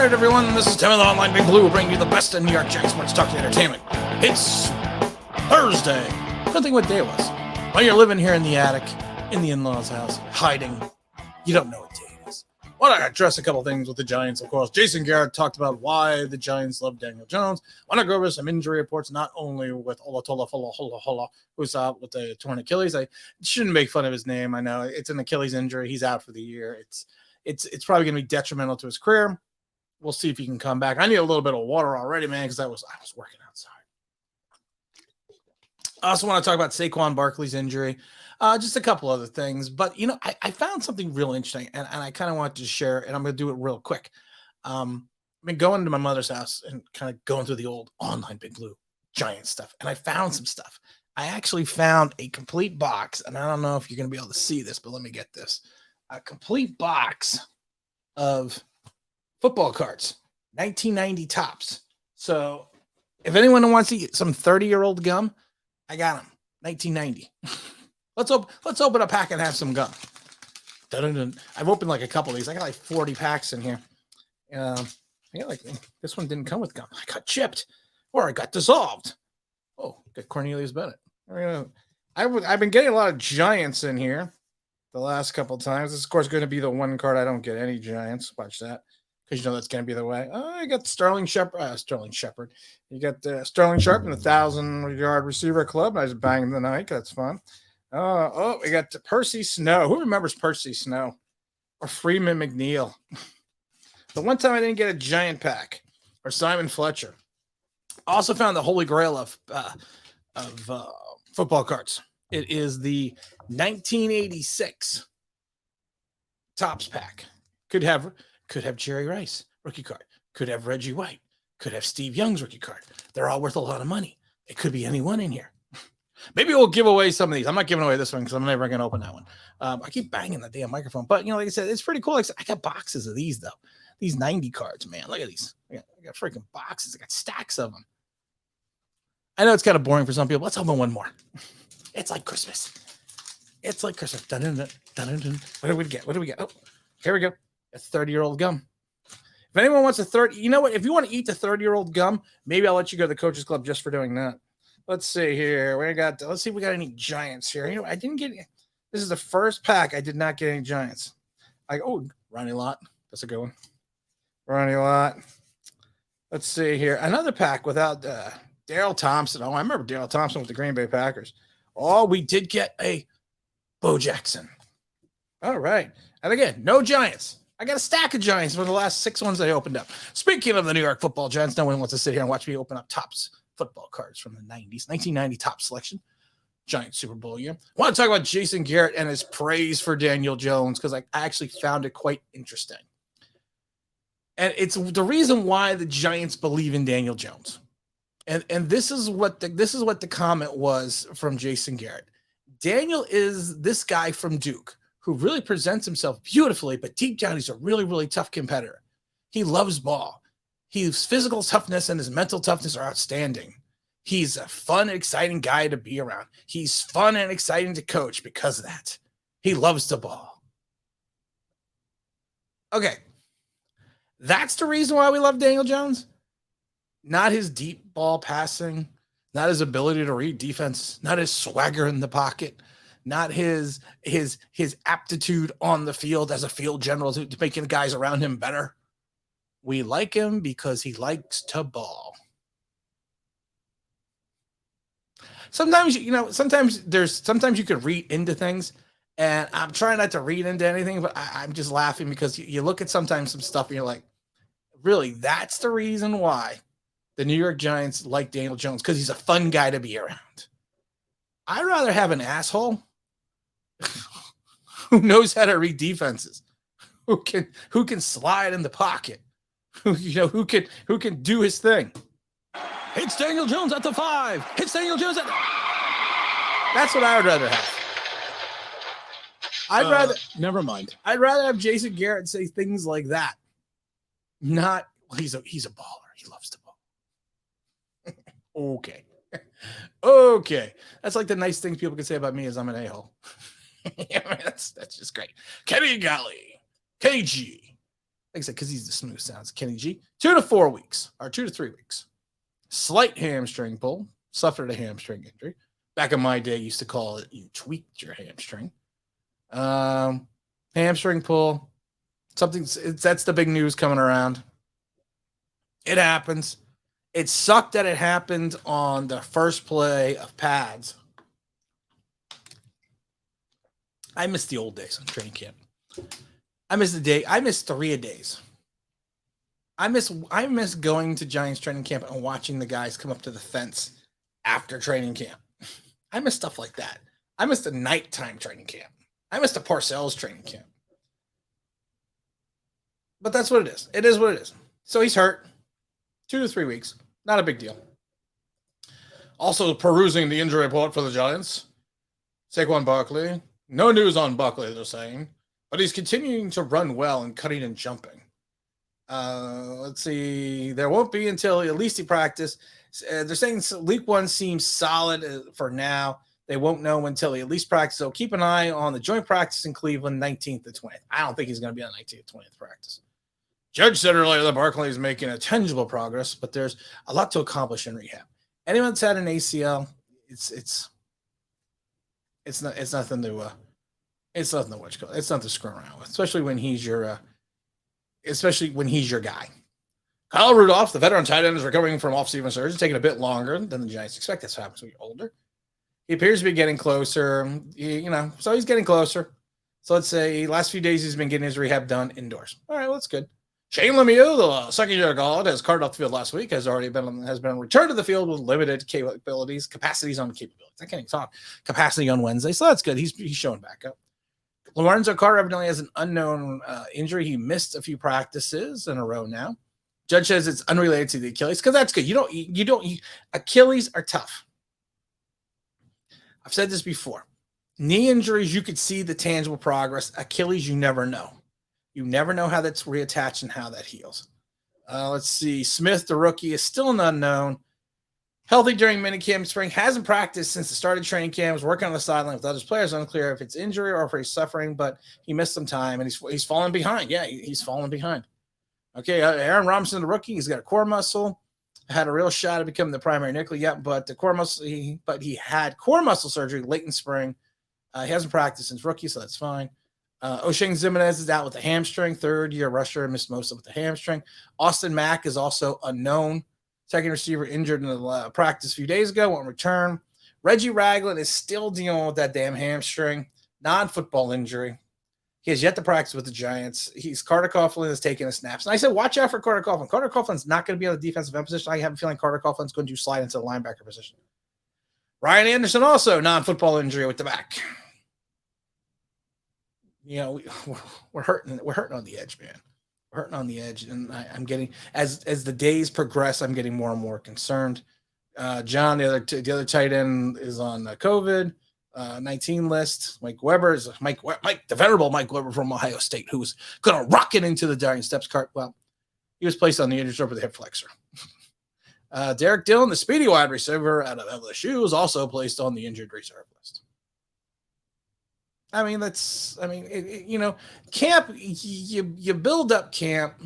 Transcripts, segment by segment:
right, everyone, this is Tim of the Online Big Blue, bringing you the best in New York Giants sports talk and entertainment. It's Thursday. Couldn't think what day it was. While you're living here in the attic, in the in-laws' house, hiding, you don't know what day it is. Want to address a couple things with the Giants, of course. Jason Garrett talked about why the Giants love Daniel Jones. Want to go over some injury reports, not only with Olatola, who's out with a torn Achilles. I shouldn't make fun of his name. I know it's an Achilles injury. He's out for the year. It's probably going to be detrimental to his career. We'll see if he can come back. I need a little bit of water already, man, because I was working outside. I also want to talk about Saquon Barkley's injury. Just a couple other things. But, I found something real interesting, and I kind of wanted to share, and I'm going to do it real quick. I've been going to my mother's house and kind of going through the old online Big Blue Giant stuff, and I found some stuff. I actually found a complete box, and I don't know if you're going to be able to see this, but let me get this. A complete box of football cards, 1990 tops. So if anyone wants to get some 30-year-old gum, I got them, 1990. Let's open a pack and have some gum. Dun-dun-dun. I've opened like a couple of these. I got like 40 packs in here. I got like this one didn't come with gum. I got chipped or I got dissolved. Oh, got Cornelius Bennett. I've been getting a lot of Giants in here the last couple of times. This is, of course, going to be the one card I don't get any Giants. Watch that. Because that's going to be the way. I got Sterling Shepard. You got Sterling Sharp in the 1,000-yard receiver club. I just banged the night. That's fun. We got Percy Snow. Who remembers Percy Snow? Or Freeman McNeil? The one time I didn't get a Giant pack. Or Simon Fletcher. Also found the holy grail of football cards. It is the 1986 Topps pack. Could have Jerry Rice rookie card. Could have Reggie White. Could have Steve Young's rookie card. They're all worth a lot of money. It could be anyone in here. Maybe we'll give away some of these. I'm not giving away this one because I'm never going to open that one. I keep banging the damn microphone. But, like I said, it's pretty cool. Like I got boxes of these, though. These 90 cards, man. Look at these. I got freaking boxes. I got stacks of them. I know it's kind of boring for some people. Let's open one more. It's like Christmas. It's like Christmas. Dun-dun-dun, dun-dun-dun. What do we get? Oh, here we go. It's 30-year-old gum. If anyone wants a 30, you know what? If you want to eat the 30-year-old gum, maybe I'll let you go to the Coaches Club just for doing that. Let's see here. Let's see if we got any Giants here. I didn't get any. This is the first pack. I did not get any Giants. Ronnie Lott. That's a good one. Ronnie Lott. Let's see here. Another pack without Daryl Thompson. Oh, I remember Daryl Thompson with the Green Bay Packers. Oh, we did get a Bo Jackson. All right. And again, no Giants. I got a stack of Giants for the last 6 ones I opened up. Speaking of the New York Football Giants, no one wants to sit here and watch me open up Topps football cards from the 90s. 1990 Topps selection. Giant Super Bowl year. I want to talk about Jason Garrett and his praise for Daniel Jones because I actually found it quite interesting. And it's the reason why the Giants believe in Daniel Jones. And this is what the comment was from Jason Garrett. Daniel is this guy from Duke who really presents himself beautifully, but deep down, he's a really, really tough competitor. He loves ball. His physical toughness and his mental toughness are outstanding. He's a fun, exciting guy to be around. He's fun and exciting to coach because of that. He loves the ball. Okay. That's the reason why we love Daniel Jones? Not his deep ball passing, not his ability to read defense, not his swagger in the pocket, not his aptitude on the field as a field general to making the guys around him better. We like him because he likes to ball. Sometimes, sometimes you could read into things, and I'm trying not to read into anything, but I'm just laughing because you look at sometimes some stuff and you're like, really, that's the reason why the New York Giants like Daniel Jones, because he's a fun guy to be around. I'd rather have an asshole who knows how to read defenses, who can slide in the pocket, who can do his thing. It's Daniel Jones at the 5. It's Daniel Jones at. That's what I would rather have. Never mind. I'd rather have Jason Garrett say things like that. Not he's a baller. He loves the ball. Okay. That's like the nice things people can say about me is I'm an a-hole. That's just great. Kenny Galley, KG. Like I said, because he's the smooth sounds. Kenny G, 2 to 4 weeks, or 2 to 3 weeks. Slight hamstring pull, suffered a hamstring injury. Back in my day, used to call it you tweaked your hamstring. Hamstring pull, that's the big news coming around. It happens. It sucked that it happened on the first play of pads. I miss the old days on training camp. I miss 3 a days. I miss going to Giants training camp and watching the guys come up to the fence after training camp. I miss stuff like that. I miss the nighttime training camp. I miss the Parcells training camp. But that's what it is. It is what it is. So he's hurt. 2 to 3 weeks. Not a big deal. Also perusing the injury report for the Giants. Saquon Barkley. No news on Barkley, they're saying. But he's continuing to run well and cutting and jumping. Let's see. There won't be until at least he practice. They're saying week 1 seems solid for now. They won't know until he at least practice. So keep an eye on the joint practice in Cleveland, 19th to 20th. I don't think he's going to be on 19th to 20th practice. Judge said earlier that Barkley is making a tangible progress, but there's a lot to accomplish in rehab. Anyone that's had an ACL, it's nothing to it's nothing to screw around with, especially when he's your guy. Kyle Rudolph, the veteran tight end, is recovering from off-season surgery, taking a bit longer than the Giants expect. That's what happens when you're older. He appears to be getting closer, so he's getting closer. So let's say last few days he's been getting his rehab done indoors. All right, well, that's good. Shane Lemieux, the second-year guard, has carted off the field last week, has been returned to the field with limited capacities on capabilities. I can't even talk. Capacity on Wednesday, so that's good. He's showing back up. Lorenzo Carter evidently has an unknown injury. He missed a few practices in a row now. Judge says it's unrelated to the Achilles, because that's good. Achilles are tough. I've said this before. Knee injuries, you could see the tangible progress. Achilles, you never know. You never know how that's reattached and how that heals. Let's see. Smith, the rookie, is still an unknown. Healthy during minicamp spring. Hasn't practiced since the start of training camp. Was working on the sideline with other players. Unclear if it's injury or if he's suffering, but he missed some time, and he's falling behind. Yeah, he's falling behind. Okay, Aaron Robinson, the rookie, he's got a core muscle. Had a real shot at becoming the primary nickel yet, but he had core muscle surgery late in spring. He hasn't practiced since rookie, so that's fine. O'Shane Zimenez is out with a hamstring. Third-year rusher, missed most of it with the hamstring. Austin Mack is also unknown. Second receiver injured in the practice a few days ago, won't return. Reggie Ragland is still dealing with that damn hamstring, non-football injury. He has yet to practice with the Giants. Carter Coughlin is taking the snaps. And I said, watch out for Carter Coughlin. Carter Coughlin's not going to be on the defensive end position. I have a feeling Carter Coughlin's going to slide into the linebacker position. Ryan Anderson also non-football injury with the back. We're hurting on the edge, man. We're hurting on the edge, and I'm getting as the days progress, I'm getting more and more concerned. John, the other tight end, is on the COVID-19 list. Mike, the venerable Mike Weber from Ohio State, who was going to rocket into the Giant steps cart. Well, he was placed on the injured reserve with a hip flexor. Derek Dillon, the speedy wide receiver out of LSU, was also placed on the injured reserve list. Camp, you build up camp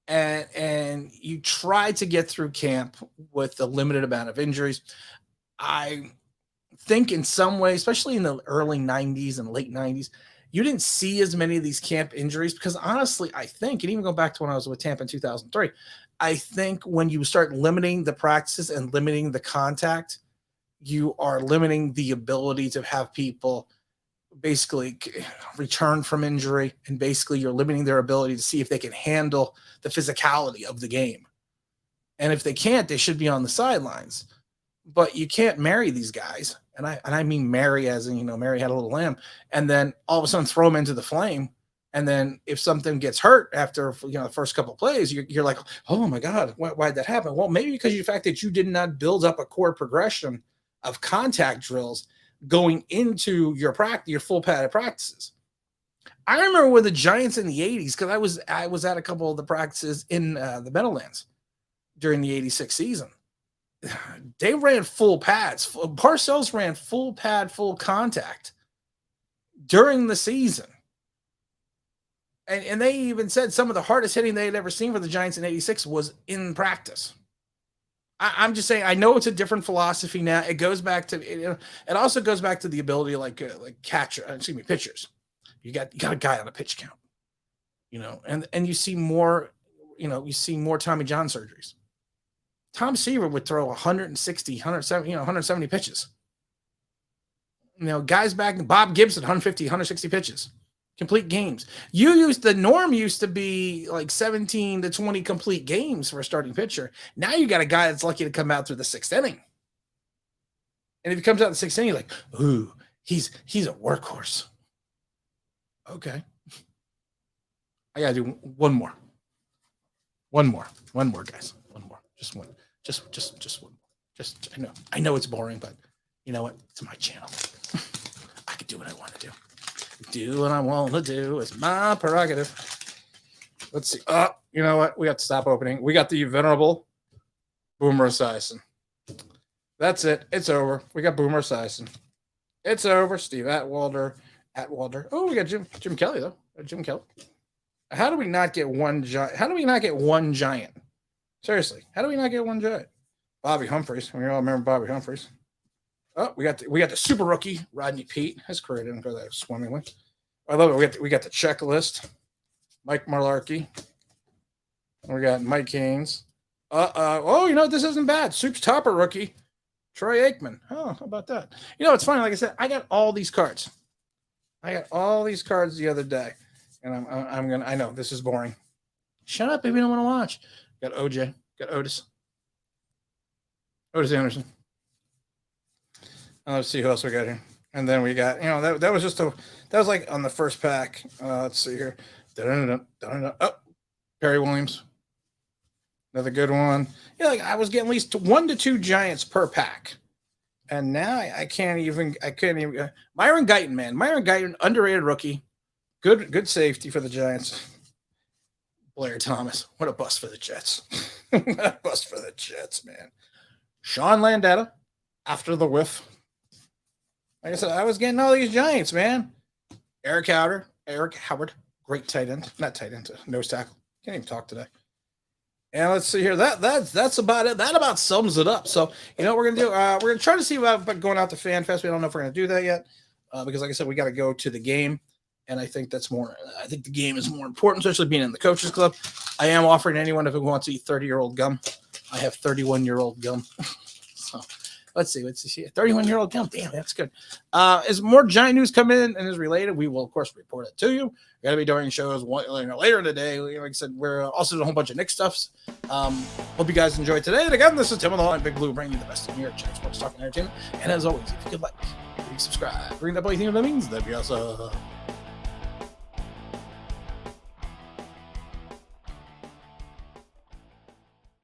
and you try to get through camp with a limited amount of injuries. I think in some way, especially in the early 90s and late 90s, you didn't see as many of these camp injuries because honestly, I think, and even go back to when I was with Tampa in 2003, I think when you start limiting the practices and limiting the contact, you are limiting the ability to have people basically return from injury, and basically you're limiting their ability to see if they can handle the physicality of the game. And if they can't, they should be on the sidelines. But you can't marry these guys, and I mean marry as in, Mary had a little lamb, and then all of a sudden throw them into the flame. And then if something gets hurt after the first couple of plays, you're like, oh my God, why'd that happen? Well, maybe because of the fact that you did not build up a core progression of contact drills going into your full padded practices. I remember with the Giants in the 80s, because I was at a couple of the practices in the Meadowlands during the 86 season. They ran full pads. Parcells ran full pad, full contact during the season. And they even said some of the hardest hitting they had ever seen for the Giants in '86 was in practice. I'm just saying, I know it's a different philosophy now. It goes back to, it also goes back to the ability, like pitchers. You got a guy on a pitch count, and you see more, you see more Tommy John surgeries. Tom Seaver would throw 160, 170, 170 pitches. Guys back, Bob Gibson, 150, 160 pitches, complete games. The norm used to be like 17 to 20 complete games for a starting pitcher. Now you got a guy that's lucky to come out through the 6th inning. And if he comes out in the 6th inning, you're like, ooh, he's a workhorse. Okay. I gotta do one more, guys. One more. Just one. Just one more. I know it's boring, but you know what? It's my channel. I can do what I want to do. Do what I want to do. It's my prerogative. Let's see. You know what? We got to stop opening. We got the venerable Boomer Esiason. That's it. It's over. We got Boomer Esiason. It's over. Steve Atwater. Oh, we got Jim Kelly though. Jim Kelly. How do we not get one giant? Seriously, how do we not get one giant? Bobby Humphries. We all remember Bobby Humphries. Oh, we got the super rookie Rodney Peete. His career didn't go that swimmingly. I love it. We got the checklist. Mike Malarkey. We got Mike Haynes. This isn't bad. Soup's topper rookie, Troy Aikman. Oh, how about that? It's funny. Like I said, I got all these cards. The other day, and I know this is boring. Shut up if you don't want to watch. Got OJ. Got Otis Anderson. Let's see who else we got here. And then we got, that was like on the first pack. Let's see here. Oh, Perry Williams. Another good one. I was getting at least 1 to 2 Giants per pack. And now I can't even. Myron Guyton, man. Myron Guyton, underrated rookie. Good safety for the Giants. Blair Thomas. What a bust for the Jets. What a bust for the Jets, man. Sean Landetta, after the whiff. Like I said, I was getting all these Giants, man. Eric Howard, great tight end. Not tight end, nose tackle. Can't even talk today. And let's see here. That's about it. That about sums it up. So, what we're going to do? We're going to try to see about going out to Fan Fest. We don't know if we're going to do that yet because, like I said, we got to go to the game. And I think I think the game is more important, especially being in the Coaches Club. I am offering anyone who wants to eat 30-year-old gum. I have 31-year-old gum. So let's see. 31-year-old gum. Damn, that's good. As more Giant news come in and is related, we will, of course, report it to you. Got to be doing shows later in the day. Like I said, we're also doing a whole bunch of Knicks stuffs. Hope you guys enjoyed today. And again, this is Tim with the Hall and Big Blue, bringing you the best of New York Giants sports talk and entertainment. And as always, if you could like, please subscribe. Ring that boy thing that means that'd be awesome.